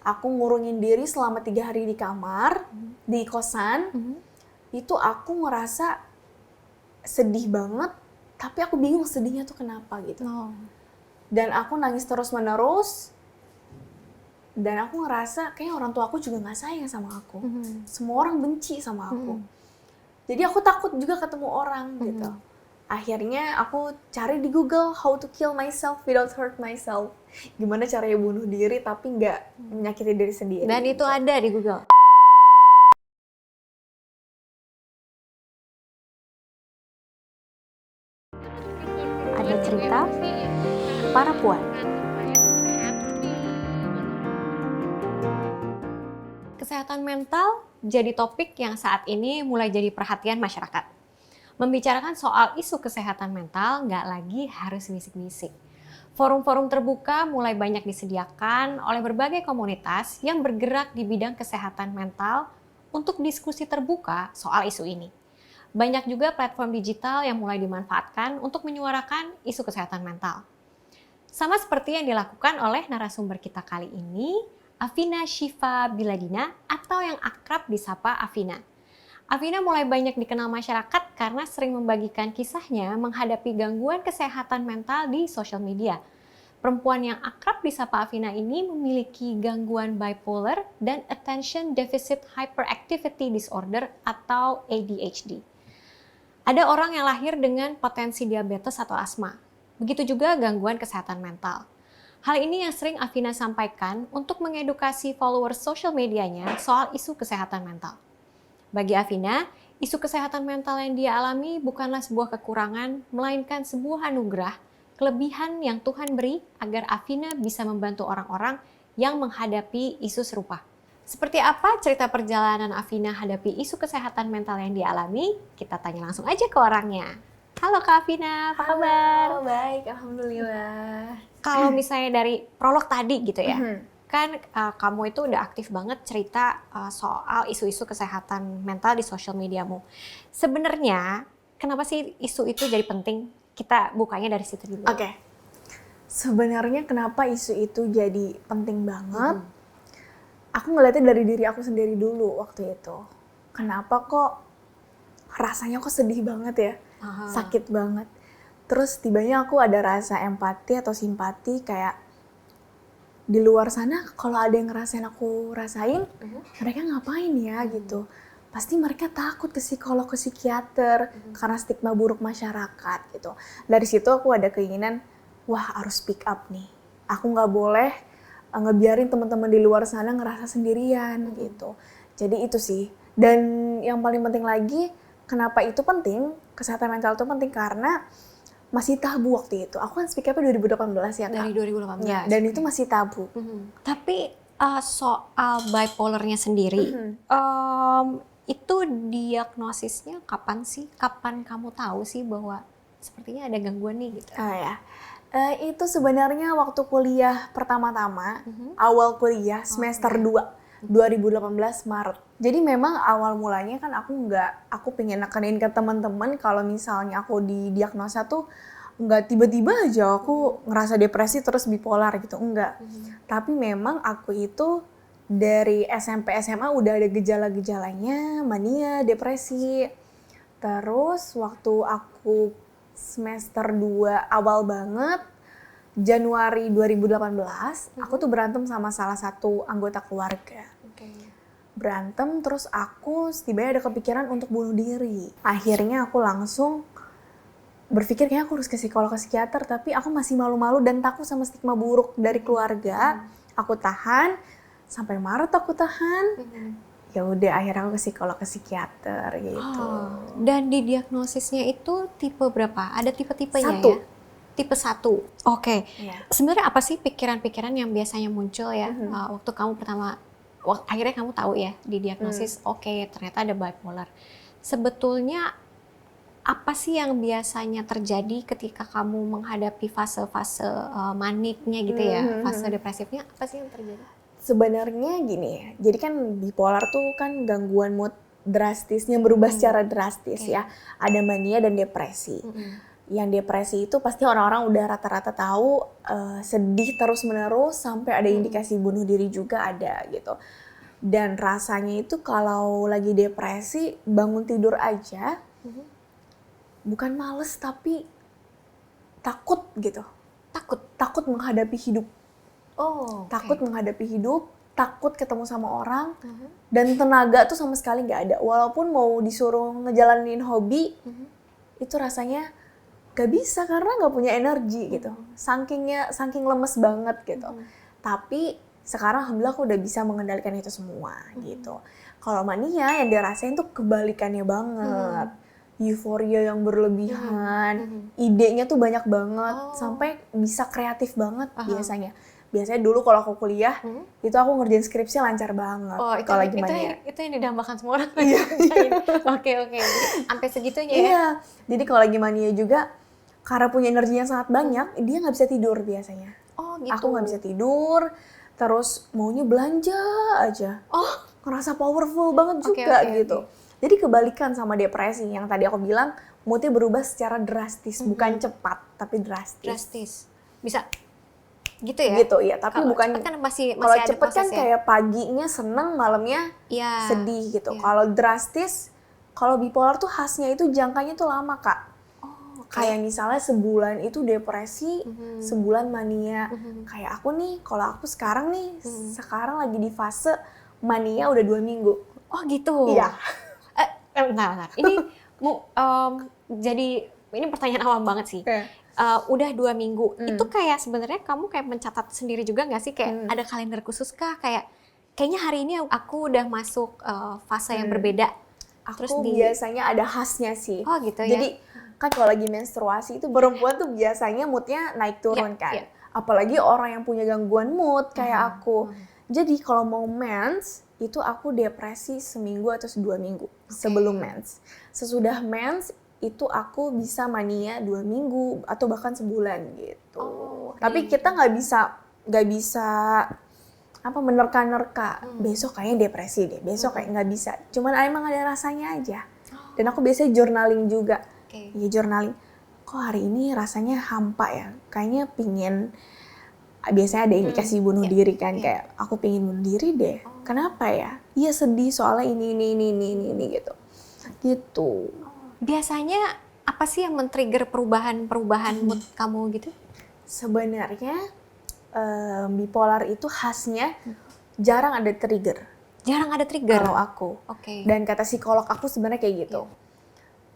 aku ngurungin diri selama 3 hari di kamar, di kosan, itu aku ngerasa sedih banget, tapi aku bingung sedihnya tuh kenapa gitu. Dan aku nangis terus-menerus, dan aku ngerasa kayak orang tua aku juga gak sayang sama aku. Semua orang benci sama aku. Jadi aku takut juga ketemu orang gitu. Akhirnya aku cari di Google how to kill myself without hurt myself. Gimana caranya bunuh diri tapi nggak menyakiti diri sendiri. Dan itu gitu. ada di Google. Ada cerita para puan. Kesehatan mental jadi topik yang saat ini mulai jadi perhatian masyarakat. Membicarakan soal isu kesehatan mental nggak lagi harus bisik-bisik. Forum-forum terbuka mulai banyak disediakan oleh berbagai komunitas yang bergerak di bidang kesehatan mental untuk diskusi terbuka soal isu ini. Banyak juga platform digital yang mulai dimanfaatkan untuk menyuarakan isu kesehatan mental. Sama seperti yang dilakukan oleh narasumber kita kali ini, Afina Syifa Biladina atau yang akrab disapa Afina. Afina mulai banyak dikenal masyarakat karena sering membagikan kisahnya menghadapi gangguan kesehatan mental di sosial media. Perempuan yang akrab disapa Afina ini memiliki gangguan bipolar dan Attention Deficit Hyperactivity Disorder atau ADHD. Ada orang yang lahir dengan potensi diabetes atau asma. Begitu juga gangguan kesehatan mental. Hal ini yang sering Afina sampaikan untuk mengedukasi followers sosial medianya soal isu kesehatan mental. Bagi Afina, isu kesehatan mental yang dia alami bukanlah sebuah kekurangan, melainkan sebuah anugerah, kelebihan yang Tuhan beri agar Afina bisa membantu orang-orang yang menghadapi isu serupa. Seperti apa cerita perjalanan Afina hadapi isu kesehatan mental yang dialami? Kita tanya langsung aja ke orangnya. Halo Kak Afina, apa kabar? Baik, alhamdulillah. Kalau misalnya dari prolog tadi gitu ya, kan kamu itu udah aktif banget cerita soal isu-isu kesehatan mental di sosial mediamu. Sebenarnya kenapa sih isu itu jadi penting? Kita bukanya dari situ dulu. Oke. Sebenarnya kenapa isu itu jadi penting banget? Aku ngeliatnya dari diri aku sendiri dulu waktu itu. Kenapa kok rasanya kok sedih banget ya? Sakit banget. Terus tibanya aku ada rasa empati atau simpati kayak di luar sana kalau ada yang ngerasain aku rasain, mereka ngapain ya gitu. Pasti mereka takut ke psikolog, ke psikiater karena stigma buruk masyarakat gitu. Dari situ aku ada keinginan, wah harus speak up nih. Aku nggak boleh ngebiarin teman-teman di luar sana ngerasa sendirian gitu. Jadi itu sih. Dan yang paling penting lagi, kenapa itu penting? Kesehatan mental itu penting karena masih tabu waktu itu. Aku kan speak up-nya 2018 ya Kak. Dari 2018. Ya, dan itu masih tabu. Tapi soal bipolarnya sendiri, itu diagnosisnya kapan sih? Kapan kamu tahu sih bahwa sepertinya ada gangguan nih gitu? Itu sebenarnya waktu kuliah pertama-tama, awal kuliah semester 2. 2018 Maret. Jadi memang awal mulanya kan aku pengen nekenin ke teman-teman kalau misalnya aku didiagnosa tuh nggak tiba-tiba aja aku ngerasa depresi terus bipolar gitu, enggak. Tapi memang aku itu dari SMP SMA udah ada gejala-gejalanya, mania, depresi. Terus waktu aku semester 2 awal banget, Januari 2018, aku tuh berantem sama salah satu anggota keluarga. Berantem, terus aku setibanya ada kepikiran untuk bunuh diri. Akhirnya aku langsung berpikir kayaknya aku harus ke psikolog, ke psikiater, tapi aku masih malu-malu dan takut sama stigma buruk dari keluarga. Aku tahan, sampai Maret aku tahan. Ya udah akhirnya aku ke psikolog, ke psikiater gitu. Dan di diagnosisnya itu tipe berapa? Ada tipe-tipenya 1. ya? Tipe 1. Oke. Iya. Sebenarnya apa sih pikiran-pikiran yang biasanya muncul ya waktu kamu pertama akhirnya kamu tahu ya di diagnosis oke, ternyata ada bipolar. Sebetulnya apa sih yang biasanya terjadi ketika kamu menghadapi fase-fase maniknya gitu ya, fase depresifnya, apa sih yang terjadi? Sebenarnya gini ya, jadi kan bipolar tuh kan gangguan mood drastisnya berubah secara drastis ya. Ada mania dan depresi. Yang depresi itu pasti orang-orang udah rata-rata tahu, sedih terus-menerus sampai ada indikasi bunuh diri juga ada gitu. Dan rasanya itu kalau lagi depresi, bangun tidur aja, bukan males tapi takut gitu. Takut menghadapi hidup. Oh, Takut menghadapi hidup, takut ketemu sama orang, dan tenaga tuh sama sekali nggak ada. Walaupun mau disuruh ngejalanin hobi, itu rasanya gak bisa karena nggak punya energi gitu. Saking lemes banget gitu. Tapi sekarang alhamdulillah aku udah bisa mengendalikan itu semua gitu. Kalau mania yang dirasain tuh kebalikannya banget. Euforia yang berlebihan, idenya tuh banyak banget, sampai bisa kreatif banget biasanya. Biasanya dulu kalau aku kuliah, itu aku ngerjain skripsi lancar banget. Oh, kalau lagi mania. Itu yang didambakan semua orang. Oke. Sampai segitunya ya? Iya, jadi kalau lagi mania juga, karena punya energi yang sangat banyak, dia nggak bisa tidur biasanya. Oh gitu. Aku nggak bisa tidur, terus maunya belanja aja. Oh, ngerasa powerful banget juga gitu. Jadi kebalikan sama depresi yang tadi aku bilang, moodnya berubah secara drastis, bukan cepat, tapi drastis. Drastis. Bisa gitu ya? Gitu, iya. Tapi Kalau bukan, cepet kan masih kalau ada cepet kan proses ya? kayak paginya seneng, malamnya sedih gitu. Kalau drastis, kalau bipolar tuh khasnya itu jangkanya tuh lama, Kak. Kayak misalnya sebulan itu depresi, sebulan mania. Kayak aku nih, kalau aku sekarang nih, sekarang lagi di fase mania udah 2 minggu. Oh gitu? Iya. Bentar. Ini jadi ini pertanyaan awam banget sih. Udah 2 minggu, itu kayak sebenarnya kamu kayak mencatat sendiri juga nggak sih? Kayak ada kalender khusus kah? Kayaknya hari ini aku udah masuk fase yang berbeda. Aku biasanya ada khasnya sih. Oh gitu ya? Jadi kan kalau lagi menstruasi itu perempuan tuh biasanya moodnya naik turun kan. Apalagi orang yang punya gangguan mood kayak aku. Jadi kalau mau mens, itu aku depresi seminggu atau 2 minggu sebelum mens. Sesudah mens, itu aku bisa mania 2 minggu atau bahkan sebulan gitu. Tapi kita nggak bisa menerka-nerka. Besok kayaknya depresi deh, besok kayak nggak bisa. Cuman emang ada rasanya aja. Dan aku biasanya journaling juga. Iya journaling. Kok hari ini rasanya hampa ya? Kayaknya biasanya ada indikasi bunuh diri kan. Kayak aku pingin bunuh diri deh. Kenapa ya? Iya sedih soalnya ini gitu. Gitu. Biasanya apa sih yang men-trigger perubahan mood kamu gitu? Sebenarnya bipolar itu khasnya jarang ada trigger. Jarang ada trigger? Kalau aku. Dan kata psikolog aku sebenarnya kayak gitu.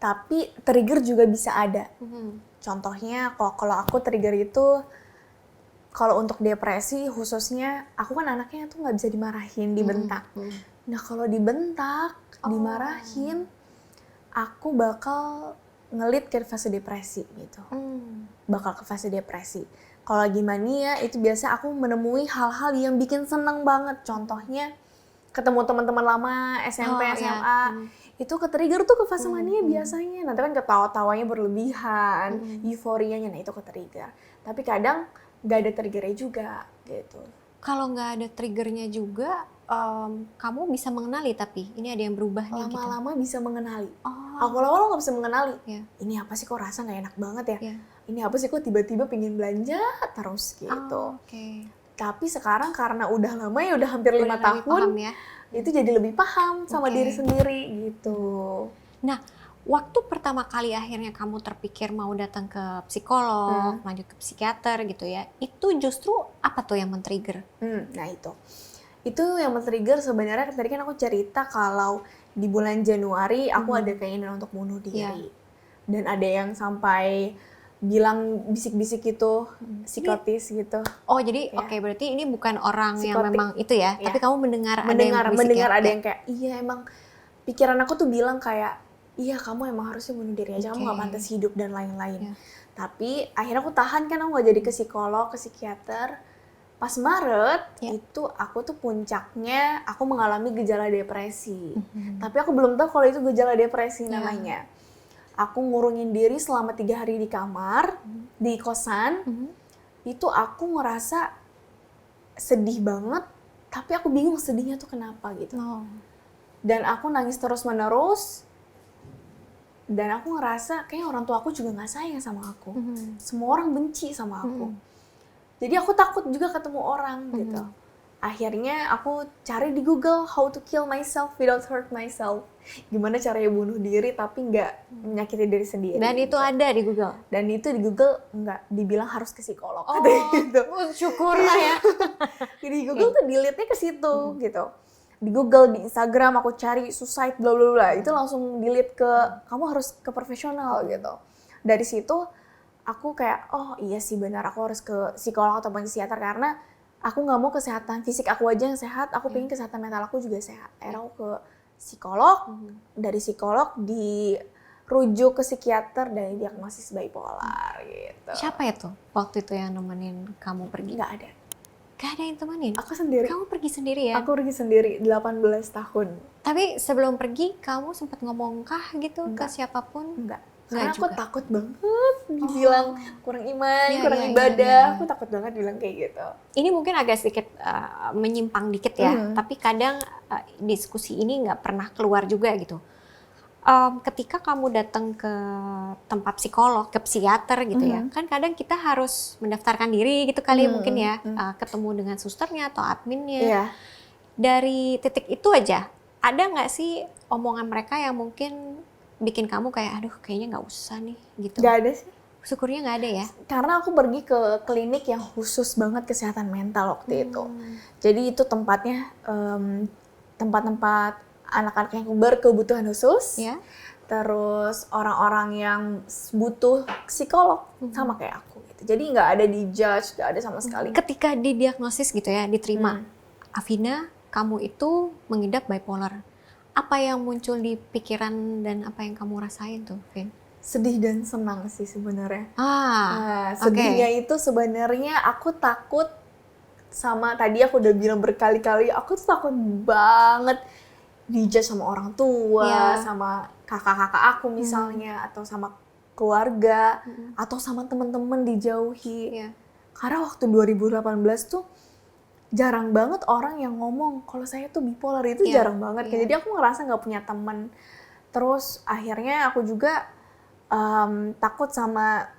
Tapi trigger juga bisa ada. Contohnya kalau aku trigger itu, kalau untuk depresi khususnya, aku kan anaknya tuh nggak bisa dimarahin, dibentak. Nah kalau dibentak, dimarahin, aku bakal ngelit ke fase depresi gitu. Bakal ke fase depresi. Kalau lagi mania itu biasa aku menemui hal-hal yang bikin seneng banget. Contohnya ketemu teman-teman lama SMP, SMA. Itu ke-trigger tuh ke fase mania biasanya. Nanti kan ketawa-tawanya berlebihan, euforianya, nah itu ke-trigger. Tapi kadang nggak ada triggernya juga gitu. Kalau nggak ada triggernya juga, kamu bisa mengenali tapi ini ada yang berubah nih gitu? Lama-lama bisa mengenali. Awal-awal nggak bisa mengenali. Ini apa sih kok rasa nggak enak banget ya? Ini apa sih kok tiba-tiba pengen belanja terus gitu. Tapi sekarang karena udah lama ya udah hampir 5 tahun, itu jadi lebih paham sama diri sendiri gitu. Nah, waktu pertama kali akhirnya kamu terpikir mau datang ke psikolog, lanjut ke psikiater gitu ya, itu justru apa tuh yang men-trigger? Nah itu yang men-trigger sebenarnya tadi kan aku cerita kalau di bulan Januari aku ada keinginan untuk bunuh diri. Dan ada yang sampai bilang bisik-bisik gitu, psikotis gitu. Oh jadi berarti ini bukan orang psikotik yang memang itu ya, tapi kamu mendengar ada yang kayak iya emang pikiran aku tuh bilang kayak iya kamu emang harusnya bunuh diri aja, kamu gak pantas hidup dan lain-lain. Tapi akhirnya aku tahan kan, aku gak jadi ke psikolog, ke psikiater. Pas Maret itu aku tuh puncaknya aku mengalami gejala depresi. Tapi aku belum tahu kalau itu gejala depresi namanya. Aku ngurungin diri selama 3 hari di kamar, di kosan. Itu aku ngerasa sedih banget, tapi aku bingung sedihnya tuh kenapa gitu. Dan aku nangis terus-menerus. Dan aku ngerasa kayaknya orang tua aku juga nggak sayang sama aku. Semua orang benci sama aku. Jadi aku takut juga ketemu orang gitu. Akhirnya aku cari di Google how to kill myself without hurt myself. Gimana caranya bunuh diri tapi nggak menyakiti diri sendiri. Dan itu ada di Google? Dan itu di Google nggak dibilang harus ke psikolog. Oh, gitu. syukurlah ya. Di Google tuh delete-nya ke situ gitu. Di Google, di Instagram aku cari suicide bla bla bla. Itu langsung delete ke kamu harus ke profesional gitu. Dari situ aku kayak oh iya sih benar aku harus ke psikolog atau psikiater karena aku nggak mau kesehatan fisik aku aja yang sehat, aku pengen kesehatan mental aku juga sehat. Akhirnya aku ke psikolog, dari psikolog dirujuk ke psikiater dan diagnosis bipolar gitu. Siapa itu waktu itu yang nemenin kamu pergi? Nggak ada. Gak ada yang temenin? Aku sendiri. Kamu pergi sendiri ya? Aku pergi sendiri, 18 tahun. Tapi sebelum pergi, kamu sempat ngomongkah gitu Enggak. ke siapapun? Enggak. Enggak Karena aku juga. takut banget dibilang kurang iman, Iya, kurang iya, iya, ibadah. iya. Aku takut banget bilang kayak gitu. Ini mungkin agak sedikit menyimpang dikit ya, tapi kadang diskusi ini nggak pernah keluar juga gitu. Ketika kamu datang ke tempat psikolog, ke psikiater gitu ya, kan kadang kita harus mendaftarkan diri gitu kali mungkin ya, ketemu dengan susternya atau adminnya. Iya. Dari titik itu aja, ada nggak sih omongan mereka yang mungkin bikin kamu kayak, aduh kayaknya nggak usah nih gitu. Nggak ada sih. Syukurnya nggak ada ya. Karena aku pergi ke klinik yang khusus banget kesehatan mental waktu itu. Jadi itu tempatnya tempat-tempat anak-anak yang berkebutuhan khusus. Ya. Terus orang-orang yang butuh psikolog sama kayak aku gitu. Jadi nggak ada di judge, nggak ada sama sekali. Ketika didiagnosis gitu ya, diterima, Afina, kamu itu mengidap bipolar. Apa yang muncul di pikiran dan apa yang kamu rasain tuh, Vin? Sedih dan senang sih sebenarnya. Nah, sedihnya itu sebenarnya aku takut sama tadi aku udah bilang berkali-kali, aku tuh takut banget dijudge sama orang tua, sama kakak-kakak aku misalnya, atau sama keluarga, atau sama teman-teman dijauhi. Karena waktu 2018 tuh jarang banget orang yang ngomong kalau saya tuh bipolar, itu jarang banget. Jadi aku ngerasa nggak punya teman. Terus akhirnya aku juga takut sama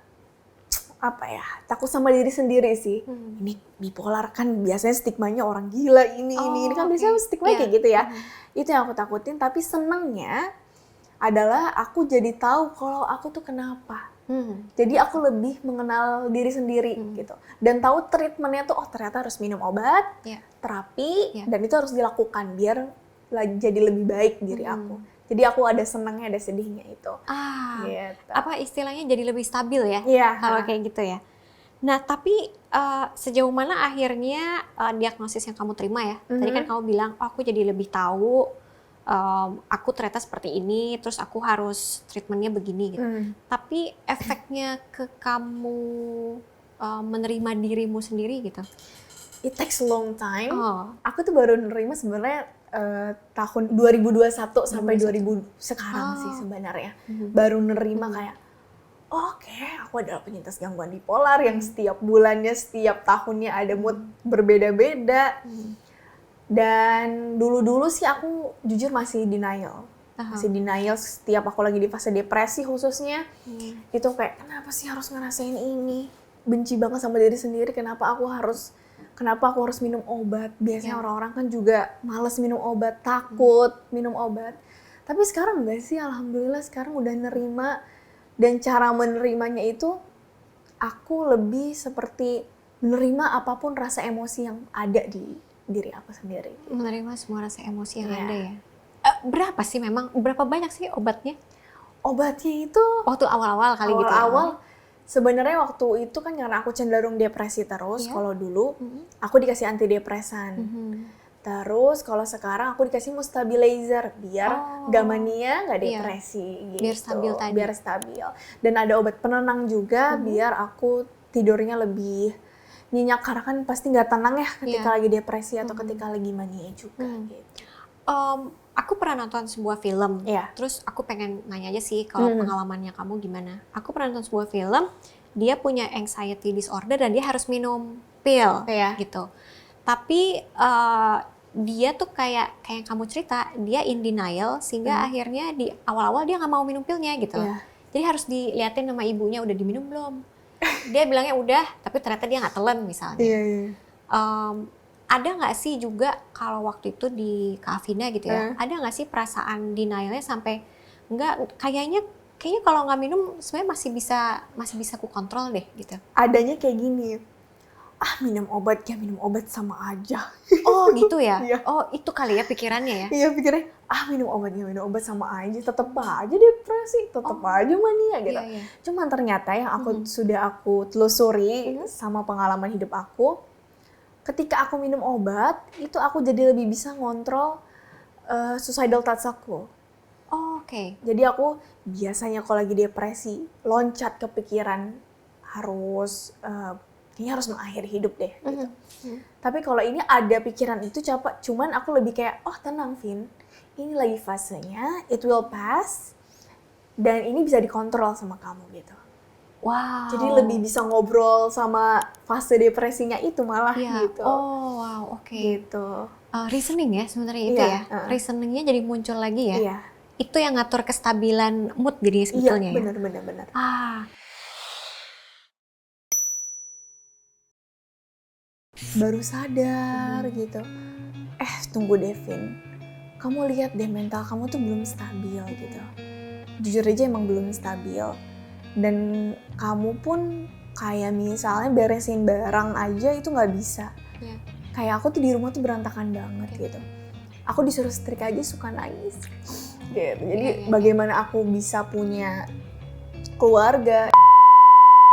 takut sama diri sendiri sih. Ini bipolar kan biasanya stigmanya orang gila ini kan biasanya stigmanya kayak gitu ya. Itu yang aku takutin. Tapi senengnya adalah aku jadi tahu kalau aku tuh kenapa. Jadi aku lebih mengenal diri sendiri gitu. Dan tahu treatmentnya tuh ternyata harus minum obat, terapi, dan itu harus dilakukan biar jadi lebih baik diri aku. Jadi aku ada senangnya, ada sedihnya itu. Gitu. Apa istilahnya jadi lebih stabil ya? Kalau kayak gitu ya. Nah, tapi sejauh mana akhirnya diagnosis yang kamu terima ya? Tadi kan kamu bilang, oh aku jadi lebih tahu, aku ternyata seperti ini, terus aku harus treatmentnya begini gitu. Tapi efeknya ke kamu menerima dirimu sendiri gitu? It takes a long time. Aku tuh baru nerima sebenarnya tahun 2021 sampai 2000 sekarang sih sebenarnya. Baru nerima kayak oke, aku adalah penyintas gangguan bipolar yang setiap bulannya, setiap tahunnya ada mood berbeda-beda. Dan dulu-dulu sih aku jujur masih denial. Masih denial setiap aku lagi di fase depresi khususnya. Itu kayak kenapa sih harus ngerasain ini? Benci banget sama diri sendiri, kenapa aku harus minum obat? Biasanya orang-orang kan juga males minum obat, takut minum obat. Tapi sekarang enggak sih, alhamdulillah sekarang udah nerima. Dan cara menerimanya itu, aku lebih seperti menerima apapun rasa emosi yang ada di diri aku sendiri. Menerima semua rasa emosi yang ada ya? Berapa sih memang? Berapa banyak sih obatnya? Obatnya itu waktu awal-awal kali gitu ya? Awal-awal, sebenarnya waktu itu kan karena aku cenderung depresi terus. Kalau dulu aku dikasih antidepresan. Terus kalau sekarang aku dikasih mood stabilizer biar gak mania, gak depresi gitu. Biar stabil tadi. Biar stabil. Dan ada obat penenang juga biar aku tidurnya lebih nyenyak, karena kan pasti gak tenang ya ketika lagi depresi atau ketika lagi mania juga gitu. Aku pernah nonton sebuah film, terus aku pengen nanya aja sih kalau pengalamannya kamu gimana. Aku pernah nonton sebuah film, dia punya anxiety disorder dan dia harus minum pil gitu. Tapi dia tuh kayak yang kamu cerita, dia in denial sehingga akhirnya di awal-awal dia nggak mau minum pilnya gitu loh. Iya. Jadi harus diliatin sama ibunya udah diminum belum. Dia bilangnya udah, tapi ternyata dia nggak telan misalnya. Iya, iya. Ada nggak sih juga kalau waktu itu di Kak Afina gitu ya, ada nggak sih perasaan denialnya sampai nggak kayaknya kalau nggak minum sebenarnya masih bisa ku kontrol deh gitu. Adanya kayak gini, minum obat sama aja. Oh gitu ya? Iya. Oh itu kali ya pikirannya ya? Iya pikirnya, minum obat sama aja, tetep aja depresi, tetep aja mania gitu. Iya, iya. Cuman ternyata yang sudah aku telusuri sama pengalaman hidup aku, ketika aku minum obat, itu aku jadi lebih bisa ngontrol suicidal thoughts aku. Oh, oke. Jadi aku biasanya kalau lagi depresi, loncat ke pikiran kayaknya harus mengakhiri hidup deh gitu. Tapi kalau ini ada pikiran itu cuman aku lebih kayak, tenang Vin, ini lagi fasenya, it will pass, dan ini bisa dikontrol sama kamu gitu. Wow. Jadi lebih bisa ngobrol sama fase depresinya itu malah gitu. Oh wow, oke. Gitu. Reasoning ya sebenarnya itu Iya, ya. Reasoningnya jadi muncul lagi ya. Iya. Itu yang ngatur kestabilan mood jadi sebetulnya ya. Iya, benar. Baru sadar gitu. Tunggu Devin. Kamu lihat deh mental kamu tuh belum stabil gitu. Jujur aja emang belum stabil. Dan kamu pun kayak misalnya beresin barang aja itu nggak bisa. Yeah. Kayak aku tuh di rumah tuh berantakan banget gitu. Aku disuruh setrika aja suka nangis. Gitu. Jadi bagaimana aku bisa punya keluarga